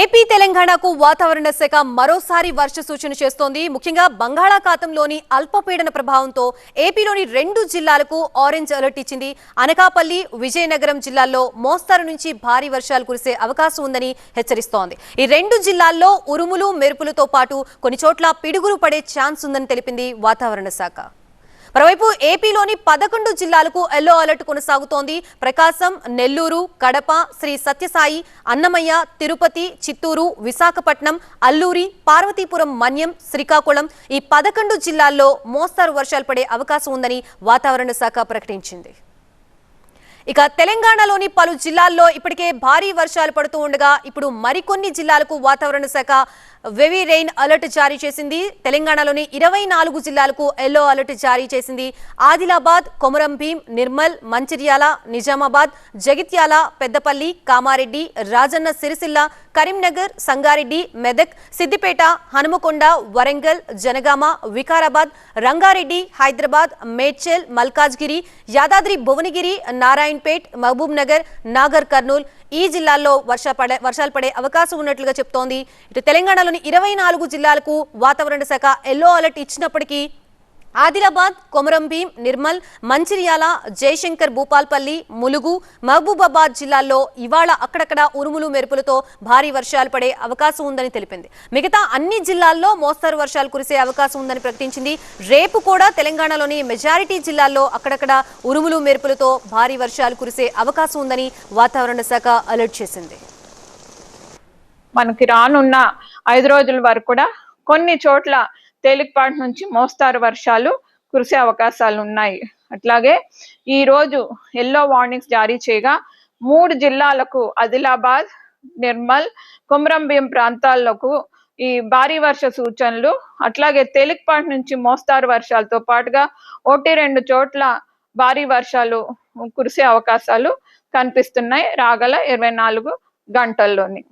AP తెలంగాణకు వాతావరణ శాఖ మరోసారి వర్ష సూచన చేస్తోంది. ముఖ్యంగా బంగాళాఖాతంలోని అల్పపీడన ప్రభావంతో ఏపీలోని 2 జిల్లాలకు ఆరెంజ్ అలర్ట్ ఇచ్చింది. అనకాపల్లి, విజయనగరం జిల్లాల్లో మోస్తరు నుంచి భారీ వర్షాలు కురిసే అవకాశం ఉందని హెచ్చరిస్తోంది. ఈ 2 జిల్లాల్లో ఉరుములు, మెరుపులతో పాటు కొన్ని చోట్ల పిడుగులు పడే ఛాన్స్ ఉందని తెలిపింది వాతావరణ శాఖ. మరోవైపు ఏపీలోని 11 జిల్లాలకు ఎల్లో అలర్ట్ కొనసాగుతోంది. ప్రకాశం, నెల్లూరు, కడప, శ్రీ సత్యసాయి, అన్నమయ్య, తిరుపతి, చిత్తూరు, విశాఖపట్నం, అల్లూరి, పార్వతీపురం, మన్యం, శ్రీకాకుళం ఈ 11 జిల్లాల్లో మోస్తరు వర్షాలు పడే అవకాశం ఉందని వాతావరణ శాఖ ప్రకటించింది. ఇక తెలంగాణలోని పలు జిల్లాల్లో ఇప్పటికే భారీ వర్షాలు పడుతూ ఉండగా ఇప్పుడు మరికొన్ని జిల్లాలకు వాతావరణ శాఖ హెవీ రెయిన్ అలర్ట్ జారీ చేసింది. తెలంగాణలోని 24 జిల్లాలకు ఎల్లో అలర్ట్ జారీ చేసింది. ఆదిలాబాద్, కొమరంభీం, నిర్మల్, మంచిర్యాల, నిజామాబాద్, జగిత్యాల, పెద్దపల్లి, కామారెడ్డి, రాజన్న సిరిసిల్ల, కరీంనగర్, సంగారెడ్డి, మెదక్, సిద్దిపేట, హనుమకొండ, వరంగల్, జనగామ, వికారాబాద్, రంగారెడ్డి, హైదరాబాద్, మేడ్చల్, మల్కాజ్గిరి, యాదాద్రి భువనగిరి, నారాయణపేట్, మహబూబ్ నగర్, నాగర్ కర్నూల్ ఈ జిల్లాల్లో వర్షాలు పడే అవకాశం ఉన్నట్లుగా చెప్తోంది. ఇటు తెలంగాణలోని 24 జిల్లాలకు వాతావరణ శాఖ ఎల్లో అలర్ట్ ఇచ్చినప్పటికీ ఆదిలాబాద్, కొమరంభీం, నిర్మల్, మంచిర్యాల, జయశంకర్ భూపాల్పల్లి, ములుగు, మహబూబాబాద్ జిల్లాల్లో ఇవాళ అక్కడక్కడ ఉరుములు, మెరుపులతో భారీ వర్షాలు పడే అవకాశం ఉందని తెలిపింది. మిగతా అన్ని జిల్లాల్లో మోస్తరు వర్షాలు కురిసే అవకాశం ఉందని ప్రకటించింది. రేపు కూడా తెలంగాణలోని మెజారిటీ జిల్లాల్లో అక్కడక్కడ ఉరుములు, మెరుపులతో భారీ వర్షాలు కురిసే అవకాశం ఉందని వాతావరణ శాఖ అలర్ట్ చేసింది. మనకి రానున్న 5 రోజుల వరకు కూడా కొన్ని చోట్ల తేలికపాటి నుంచి మోస్తారు వర్షాలు కురిసే అవకాశాలు ఉన్నాయి. అట్లాగే ఈ రోజు ఎల్లో వార్నింగ్స్ జారీ చేయగా 3 జిల్లాలకు ఆదిలాబాద్, నిర్మల్, కొమరంభీం ప్రాంతాలకు ఈ భారీ వర్ష సూచనలు, అట్లాగే తేలికపాటి నుంచి మోస్తారు వర్షాలతో పాటుగా 1-2 చోట్ల భారీ వర్షాలు కురిసే అవకాశాలు కనిపిస్తున్నాయి రాగల 24 గంటల్లోని.